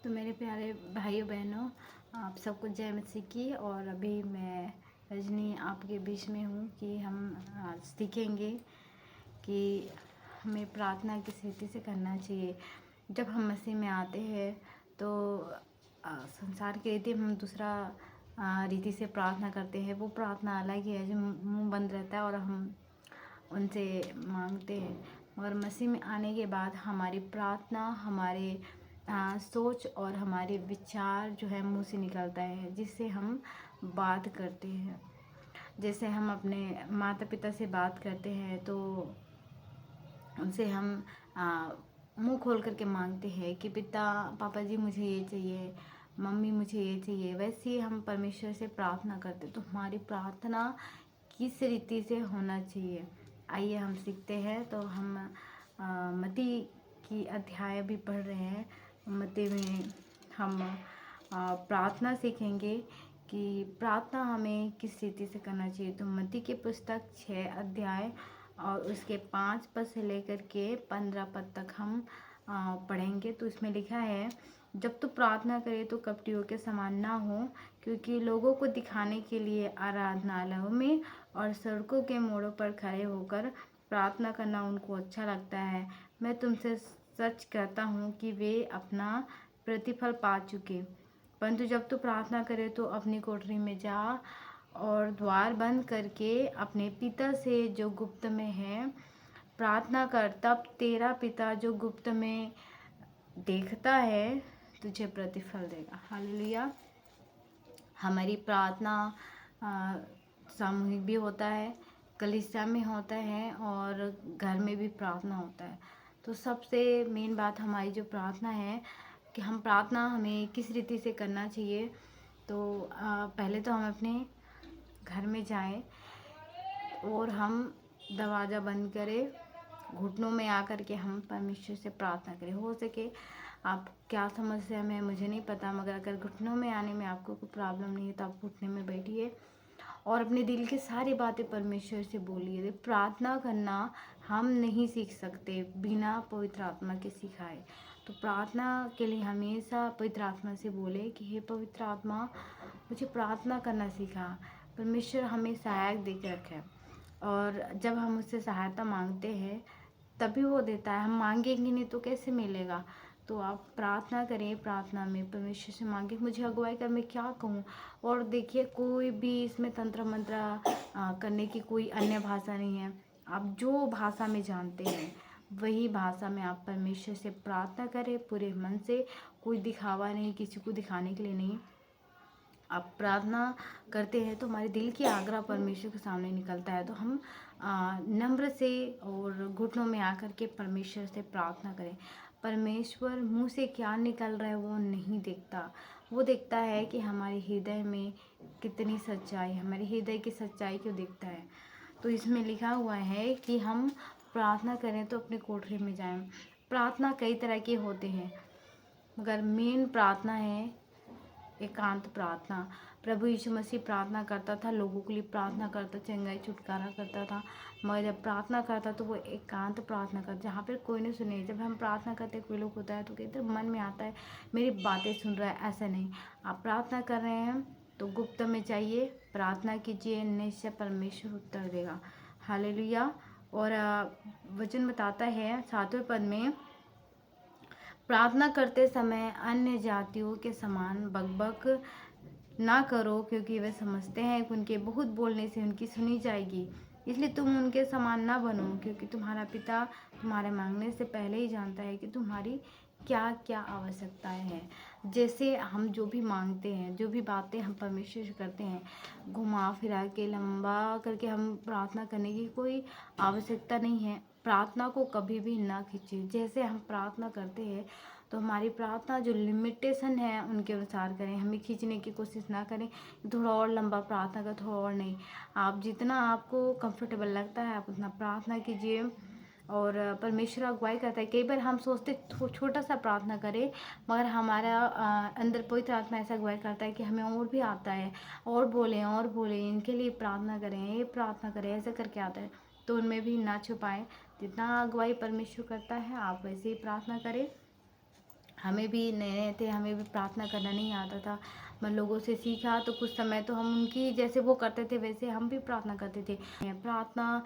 तो मेरे प्यारे भाइयों बहनों, आप सबको जय मसीह की। और अभी मैं रजनी आपके बीच में हूँ कि हम आज सीखेंगे कि हमें प्रार्थना किस रीति से करना चाहिए। जब हम मसीह में आते हैं तो संसार की रीति हम दूसरा रीति से प्रार्थना करते हैं। वो प्रार्थना अलग ही है जो मुंह बंद रहता है और हम उनसे मांगते हैं। और मसीह में आने के बाद हमारी प्रार्थना, हमारे सोच और हमारे विचार जो है मुंह से निकलता है, जिससे हम बात करते हैं। जैसे हम अपने माता पिता से बात करते हैं तो उनसे हम मुंह खोल करके मांगते हैं कि पिता पापा जी मुझे ये चाहिए, मम्मी मुझे ये चाहिए। वैसे ही हम परमेश्वर से प्रार्थना करते हैं। तो हमारी प्रार्थना किस रीति से होना चाहिए, आइए हम सीखते हैं। तो हम मत्ती की अध्याय भी पढ़ रहे हैं। मत्ती में हम प्रार्थना सीखेंगे कि प्रार्थना हमें किस रीति से करना चाहिए। तो मत्ती की पुस्तक 6 अध्याय और उसके 5 पद से लेकर के 15 पद तक हम पढ़ेंगे। तो इसमें लिखा है, जब तू प्रार्थना करे तो कपटियों के समान ना हो, क्योंकि लोगों को दिखाने के लिए आराधनालयों में और सड़कों के मोड़ों पर खड़े होकर प्रार्थना करना उनको अच्छा लगता है। मैं तुमसे सच कहता हूँ कि वे अपना प्रतिफल पा चुके। परंतु जब तू प्रार्थना करे तो अपनी कोठरी में जा और द्वार बंद करके अपने पिता से जो गुप्त में है प्रार्थना कर। तब तेरा पिता जो गुप्त में देखता है तुझे प्रतिफल देगा। हालेलुया। हमारी प्रार्थना सामूहिक भी होता है, कलीसिया में होता है और घर में भी प्रार्थना होता है। तो सबसे मेन बात हमारी जो प्रार्थना है कि हम प्रार्थना हमें किस रीति से करना चाहिए। तो पहले तो हम अपने घर में जाएं और हम दरवाज़ा बंद करें, घुटनों में आकर के हम परमेश्वर से प्रार्थना करें। हो सके आप क्या समस्या में मुझे नहीं पता, मगर अगर घुटनों में आने में आपको कोई प्रॉब्लम नहीं है तो आप घुटने में बैठिए और अपने दिल की सारी बातें परमेश्वर से बोलिए। प्रार्थना करना हम नहीं सीख सकते बिना पवित्र आत्मा के सिखाए। तो प्रार्थना के लिए हमेशा पवित्र आत्मा से बोले कि हे पवित्र आत्मा, मुझे प्रार्थना करना सीखा। परमेश्वर हमें सहायक दे के रखे और जब हम उससे सहायता मांगते हैं तभी वो देता है। हम मांगेंगे नहीं तो कैसे मिलेगा। तो आप प्रार्थना करें, प्रार्थना में परमेश्वर से मांगे मुझे अगुवाई कर, मैं क्या कहूँ। और देखिए कोई भी इसमें तंत्र मंत्र करने की कोई अन्य भाषा नहीं है। आप जो भाषा में जानते हैं वही भाषा में आप परमेश्वर से प्रार्थना करें पूरे मन से। कोई दिखावा नहीं, किसी को दिखाने के लिए नहीं। आप प्रार्थना करते हैं तो हमारे दिल की आग्रह परमेश्वर के सामने निकलता है। तो हम नम्र से और घुटनों में आकर के परमेश्वर से प्रार्थना करें। परमेश्वर मुंह से क्या निकल रहा है वो नहीं देखता, वो देखता है कि हमारे हृदय में कितनी सच्चाई, हमारे हृदय की सच्चाई को देखता है। तो इसमें लिखा हुआ है कि हम प्रार्थना करें तो अपने कोठरी में जाएं। प्रार्थना कई तरह के होते हैं, मगर मेन प्रार्थना है एकांत प्रार्थना। प्रभु यीशु मसीह प्रार्थना करता था, लोगों के लिए प्रार्थना करता, चंगाई छुटकारा करता था। मगर जब प्रार्थना करता तो वो एकांत प्रार्थना करता, जहाँ पर कोई नहीं सुने। जब हम प्रार्थना करते कोई लोग होता है तो कहते मन में आता है मेरी बातें सुन रहा है, ऐसा नहीं। आप प्रार्थना कर रहे हैं तो गुप्त में जाइए, प्रार्थना कीजिए, निश्चय परमेश्वर उत्तर देगा। हालेलुया। और वचन बताता है 7वें पद में, प्रार्थना करते समय अन्य जातियों के समान बकबक ना करो, क्योंकि वे समझते हैं कि उनके बहुत बोलने से उनकी सुनी जाएगी। इसलिए तुम उनके समान ना बनो, क्योंकि तुम्हारा पिता तुम्हारे मांगने से पहले ही जानता है कि तुम्हारी क्या क्या आवश्यकताएं हैं। जैसे हम जो भी मांगते हैं, जो भी बातें हम परमेश्वर से करते हैं, घुमा फिरा के लंबा करके हम प्रार्थना करने की कोई आवश्यकता नहीं है। प्रार्थना को कभी भी ना खींचिए। जैसे हम प्रार्थना करते हैं तो हमारी प्रार्थना जो लिमिटेशन है उनके अनुसार करें, हमें खींचने की कोशिश ना करें, थोड़ा और लंबा प्रार्थना करें, थोड़ा और नहीं। आप जितना आपको कंफर्टेबल लगता है आप उतना प्रार्थना कीजिए और परमेश्वर अगुवाई करता है। कई बार हम सोचते छोटा सा प्रार्थना करें, मगर हमारा अंदर पवित्र आत्मा ऐसा अगुवाई करता है कि हमें और भी आता है, और बोलें इनके लिए प्रार्थना करें, ये प्रार्थना करें, ऐसे करके आता है। तो उनमें भी ना छुपाएं। जितना अगुवाई परमेश्वर करता है आप वैसे ही प्रार्थना करें। हमें भी नए नए थे, हमें भी प्रार्थना करना नहीं आता था। मैं लोगों से सीखा तो कुछ समय तो हम उनकी जैसे वो करते थे वैसे हम भी प्रार्थना करते थे। प्रार्थना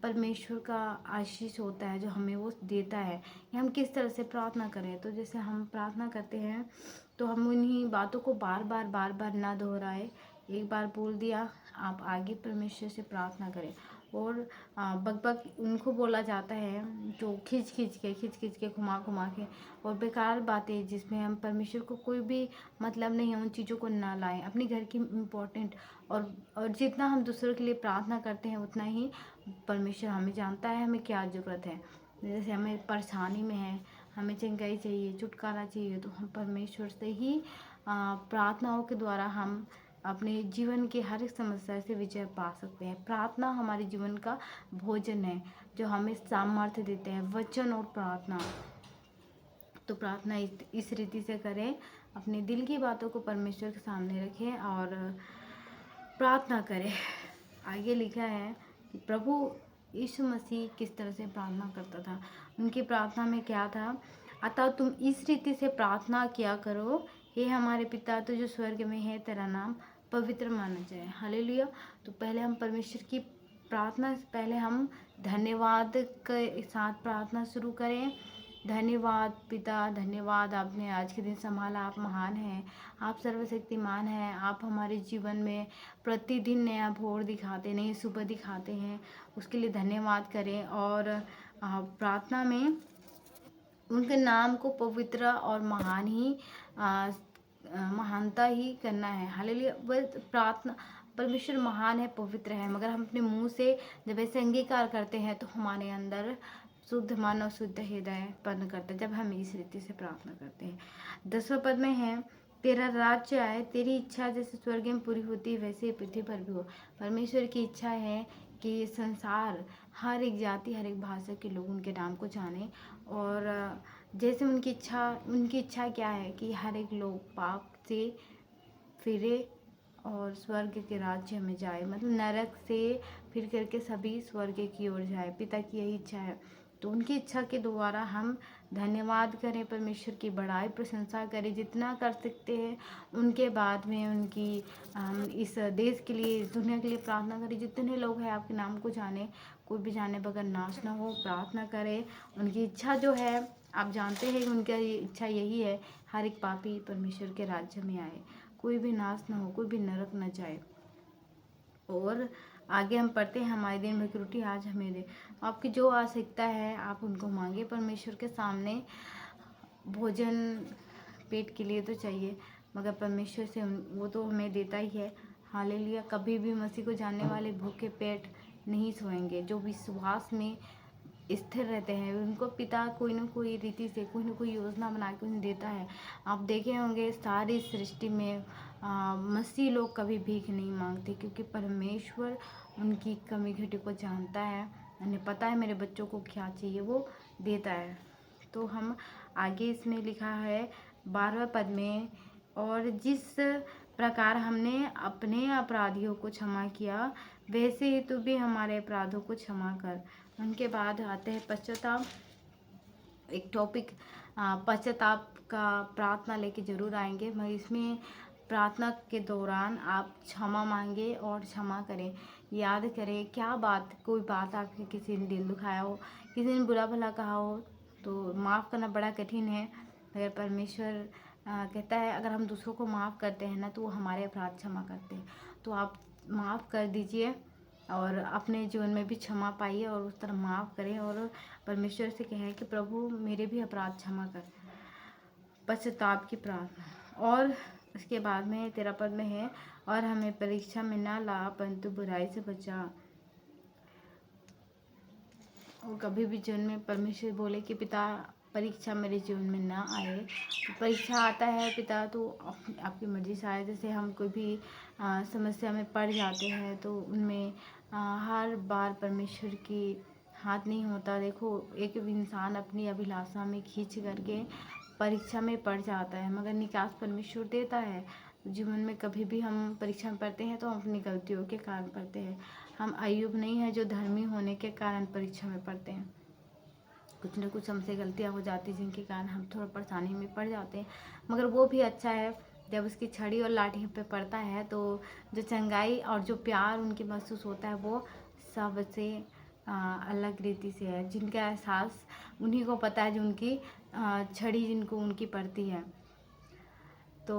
परमेश्वर का आशीष होता है जो हमें वो देता है कि हम किस तरह से प्रार्थना करें। तो जैसे हम प्रार्थना करते हैं तो हम उन्हीं बातों को बार बार ना दोहराए। एक बार बोल दिया, आप आगे परमेश्वर से प्रार्थना करें। और बक उनको बोला जाता है जो खींच खींच के घुमा के और बेकार बातें जिसमें हम परमेश्वर को कोई भी मतलब नहीं है उन चीज़ों को ना लाएं। अपने घर की इम्पोर्टेंट और जितना हम दूसरों के लिए प्रार्थना करते हैं उतना ही परमेश्वर हमें जानता है हमें क्या ज़रूरत है। जैसे हमें परेशानी में है, हमें चंगाई चाहिए, छुटकारा चाहिए, तो हम परमेश्वर से ही प्रार्थनाओं के द्वारा हम अपने जीवन की हर एक समस्या से विजय पा सकते हैं। प्रार्थना हमारे जीवन का भोजन है जो हमें सामर्थ्य देते हैं, वचन और प्रार्थना। तो प्रार्थना इस रीति से करें, अपने दिल की बातों को परमेश्वर के सामने रखें और प्रार्थना करें। आगे लिखा है कि प्रभु यीशु मसीह किस तरह से प्रार्थना करता था। उनकी प्रार्थना में क्या था, अतः तुम इस रीति से प्रार्थना किया करो, हे हमारे पिता तो जो स्वर्ग में है, तेरा नाम पवित्र माना जाए। हालेलुया। तो पहले हम परमेश्वर की प्रार्थना से पहले हम धन्यवाद के साथ प्रार्थना शुरू करें। धन्यवाद पिता, धन्यवाद आपने आज के दिन संभाला, आप महान हैं, आप सर्वशक्तिमान हैं, आप हमारे जीवन में प्रतिदिन नया भोर दिखाते, नई सुबह दिखाते हैं, उसके लिए धन्यवाद करें। और प्रार्थना में उनके नाम को पवित्र और महान ही महानता ही करना है। हालेलुया। बस प्रार्थना परमेश्वर महान है, पवित्र है, मगर हम अपने मुंह से जब ऐसे अंगीकार करते हैं तो हमारे अंदर शुद्ध मन और शुद्ध हृदय उत्पन्न करता है जब हम इस रीति से प्रार्थना करते हैं। 10वां पद में है, तेरा राज्य आए, तेरी इच्छा जैसे स्वर्ग में पूरी होती है वैसे ही पृथ्वी पर भी हो। परमेश्वर की इच्छा है कि संसार हर एक जाति हर एक भाषा के लोग उनके नाम को जाने। और जैसे उनकी इच्छा क्या है कि हर एक लोग पाप से फिरे और स्वर्ग के राज्य में जाए, मतलब नरक से फिर करके सभी स्वर्ग की ओर जाए। पिता की यही इच्छा है। तो उनकी इच्छा के द्वारा हम धन्यवाद करें, परमेश्वर की बड़ाई प्रशंसा करें जितना कर सकते हैं। उनके बाद में उनकी इस देश के लिए, इस दुनिया के लिए प्रार्थना करें। जितने लोग हैं आपके नाम को जाने, कोई भी जाने बगैर नाश ना हो। प्रार्थना करें। उनकी इच्छा जो है आप जानते हैं कि उनकी इच्छा यही है, हर एक पापी परमेश्वर के राज्य में आए, कोई भी नाश ना हो, कोई भी नरक न जाए। और आगे हम पढ़ते हैं, हमारे दिन भर की रोटी आज हमें दे। आपकी जो आवश्यकता है आप उनको मांगे परमेश्वर के सामने। भोजन पेट के लिए तो चाहिए, मगर परमेश्वर से वो तो हमें देता ही है। हालेलुया। कभी भी मसीह को जानने वाले भूखे पेट नहीं सोएंगे। जो विश्वास में स्थिर रहते हैं उनको पिता कोई ना कोई रीति से, कोई ना कोई योजना बना के उन्हें देता है। आप देखे होंगे सारी सृष्टि में मसीह लोग कभी भीख नहीं मांगते, क्योंकि परमेश्वर उनकी कमी घटी को जानता है, उन्हें पता है मेरे बच्चों को क्या चाहिए, वो देता है। तो हम आगे इसमें लिखा है 12वें पद में, और जिस प्रकार हमने अपने अपराधियों को क्षमा किया वैसे ही तू भी हमारे अपराधों को क्षमा कर। उनके बाद आते हैं पश्चाताप। एक टॉपिक पश्चाताप का प्रार्थना लेके जरूर आएंगे, मगर इसमें प्रार्थना के दौरान आप क्षमा मांगे और क्षमा करें। याद करें क्या बात, कोई बात आपके किसी ने दिल दुखाया हो, किसी ने बुरा भला कहा हो, तो माफ़ करना बड़ा कठिन है। मगर परमेश्वर कहता है अगर हम दूसरों को माफ़ करते हैं ना तो वो हमारे अपराध क्षमा करते हैं। तो आप माफ़ कर दीजिए और अपने जीवन में भी क्षमा पाइए और उस तरह माफ़ करें और परमेश्वर से कहें कि प्रभु मेरे भी अपराध क्षमा कर। पश्चाताप की प्रार्थना। और उसके बाद में 13 पद में है, और हमें परीक्षा में ना ला परंतु बुराई से बचा। और कभी भी जीवन में परमेश्वर बोले कि पिता परीक्षा मेरे जीवन में ना आए। तो परीक्षा आता है पिता तो आपकी मर्जी से आए। जैसे हम कोई भी समस्या में पड़ जाते हैं तो उनमें हर बार परमेश्वर की हाथ नहीं होता। देखो एक इंसान अपनी अभिलाषा में खींच करके परीक्षा में पड़ जाता है, मगर निकास परमेश्वर देता है। जीवन में कभी भी हम परीक्षा में पढ़ते हैं तो हम अपनी गलतियों के कारण पढ़ते हैं। हम अय्यूब नहीं है जो धर्मी होने के कारण परीक्षा में पढ़ते हैं। कुछ न कुछ हमसे गलतियाँ हो जाती जिनके कारण हम थोड़ा परेशानी में पड़ जाते हैं, मगर वो भी अच्छा है। जब उसकी छड़ी और लाठी पे पड़ता है तो जो चंगाई और जो प्यार उनकी महसूस होता है वो सबसे अलग रीति से है। जिनका एहसास उन्हीं को पता है जो उनकी छड़ी जिनको उनकी पड़ती है। तो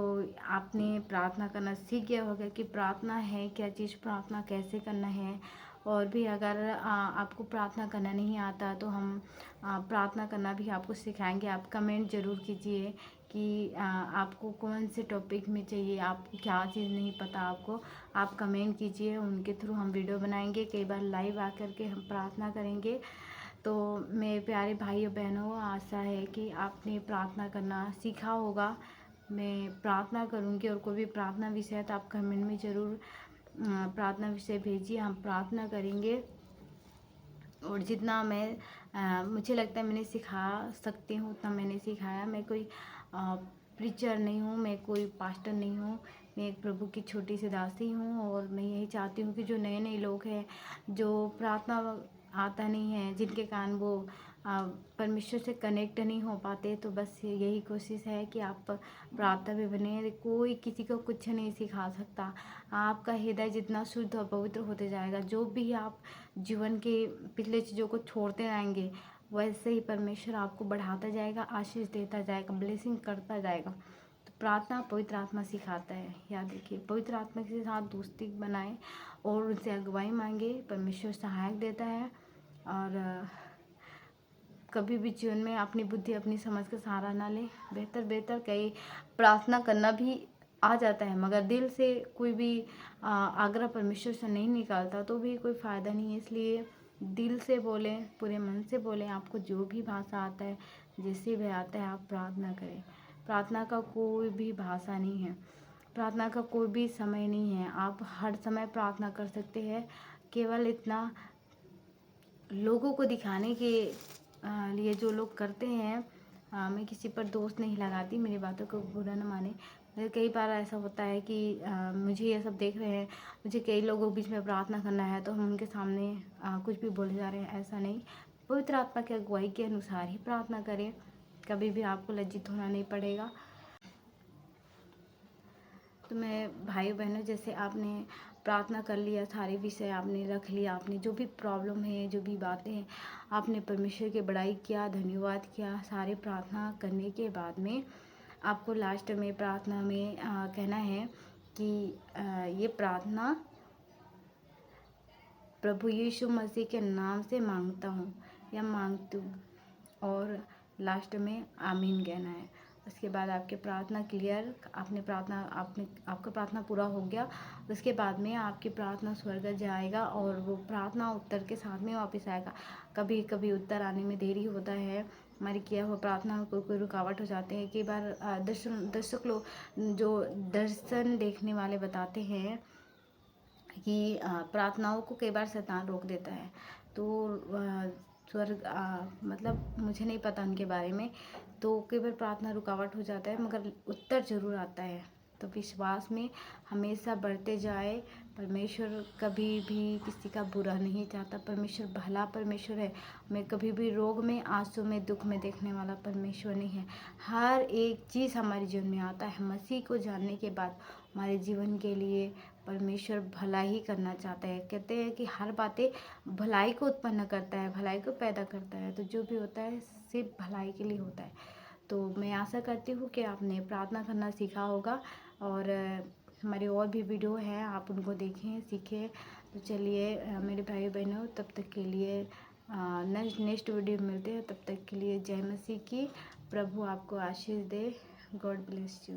आपने प्रार्थना करना सीख गया होगा कि प्रार्थना है क्या चीज़, प्रार्थना कैसे करना है। और भी अगर आपको प्रार्थना करना नहीं आता तो हम प्रार्थना करना भी आपको सिखाएंगे। आप कमेंट ज़रूर कीजिए कि आपको कौन से टॉपिक में चाहिए, आपको क्या चीज़ नहीं पता आपको, आप कमेंट कीजिए। उनके थ्रू हम वीडियो बनाएंगे, कई बार लाइव आकर के हम प्रार्थना करेंगे। तो मेरे प्यारे भाइयों बहनों, आशा है कि आपने प्रार्थना करना सीखा होगा। मैं प्रार्थना करूंगी और कोई भी प्रार्थना विषय है तो आप कमेंट में ज़रूर प्रार्थना विषय भेजिए, हम प्रार्थना करेंगे। और जितना मुझे लगता है मैंने सिखा सकती हूँ उतना मैंने सिखाया। मैं कोई प्रीचर नहीं हूँ, मैं कोई पास्टर नहीं हूँ, मैं एक प्रभु की छोटी सी दासी हूँ। और मैं यही चाहती हूँ कि जो नए नए लोग हैं, जो प्रार्थना आता नहीं है, जिनके कारण वो परमेश्वर से कनेक्ट नहीं हो पाते, तो बस यही कोशिश है कि आप प्रार्थना में बने। कोई किसी को कुछ नहीं सिखा सकता। आपका हृदय जितना शुद्ध और पवित्र होते जाएगा, जो भी आप जीवन के पिछले चीज़ों को छोड़ते जाएंगे, वैसे ही परमेश्वर आपको बढ़ाता जाएगा, आशीष देता जाएगा, ब्लेसिंग करता जाएगा। तो प्रार्थना पवित्र आत्मा सिखाता है। याद रखिए, पवित्र आत्मा के साथ दोस्ती बनाएं और उनसे अगुवाई मांगे, परमेश्वर सहायक देता है। और कभी भी जीवन में अपनी बुद्धि अपनी समझ का सहारा ना लें। बेहतर कई प्रार्थना करना भी आ जाता है, मगर दिल से कोई भी आग्रह परमेश्वर से नहीं निकालता तो भी कोई फ़ायदा नहीं है। इसलिए दिल से बोलें, पूरे मन से बोलें। आपको जो भी भाषा आता है, जैसे भी आता है, आप प्रार्थना करें। प्रार्थना का कोई भी भाषा नहीं है, प्रार्थना का कोई भी समय नहीं है। आप हर समय प्रार्थना कर सकते हैं। केवल इतना लोगों को दिखाने के लिए जो लोग करते हैं, मैं किसी पर दोष नहीं लगाती, मेरी बातों को बुरा न माने। कई बार ऐसा होता है कि मुझे ये सब देख रहे हैं, मुझे कई लोगों के बीच में प्रार्थना करना है तो हम उनके सामने कुछ भी बोले जा रहे हैं, ऐसा नहीं। पवित्र आत्मा की अगुवाई के अनुसार ही प्रार्थना करें, कभी भी आपको लज्जित होना नहीं पड़ेगा। तो मैं भाई बहनों, जैसे आपने प्रार्थना कर लिया, सारे विषय आपने रख लिया, आपने जो भी प्रॉब्लम है, जो भी बातें हैं, आपने परमेश्वर की बड़ाई किया, धन्यवाद किया। सारे प्रार्थना करने के बाद में आपको लास्ट में प्रार्थना में कहना है कि ये प्रार्थना प्रभु यीशु मसीह के नाम से मांगता हूँ या मांगती हूँ, और लास्ट में आमीन कहना है। उसके बाद आपकी प्रार्थना क्लियर, आपका प्रार्थना पूरा हो गया। उसके बाद में आपकी प्रार्थना स्वर्ग जाएगा और वो प्रार्थना उत्तर के साथ में वापस आएगा। कभी कभी उत्तर आने में देरी होता है, हमारी किया हुआ प्रार्थना में कोई रुकावट हो जाते हैं। कई बार दर्शक लोग, जो दर्शन देखने वाले बताते हैं कि प्रार्थनाओं को कई बार शैतान रोक देता है। तो स्वर्ग मतलब मुझे नहीं पता उनके बारे में, तो कई बार प्रार्थना रुकावट हो जाता है, मगर उत्तर ज़रूर आता है। तो विश्वास में हमेशा बढ़ते जाए। परमेश्वर कभी भी किसी का बुरा नहीं चाहता। परमेश्वर भला परमेश्वर है। हमें कभी भी रोग में, आंसू में, दुख में देखने वाला परमेश्वर नहीं है। हर एक चीज़ हमारे जीवन में आता है। मसीह को जानने के बाद हमारे जीवन के लिए परमेश्वर भला ही करना चाहता है। कहते हैं कि हर बातें भलाई को उत्पन्न करता है, भलाई को पैदा करता है। तो जो भी होता है सिर्फ भलाई के लिए होता है। तो मैं आशा करती हूँ कि आपने प्रार्थना करना सीखा होगा। और हमारे और भी वीडियो हैं, आप उनको देखें, सीखें। तो चलिए मेरे भाई बहनों, तब तक के लिए नेक्स्ट वीडियो में मिलते हैं। तब तक के लिए जय मसीह की। प्रभु आपको आशीष दे। God bless you.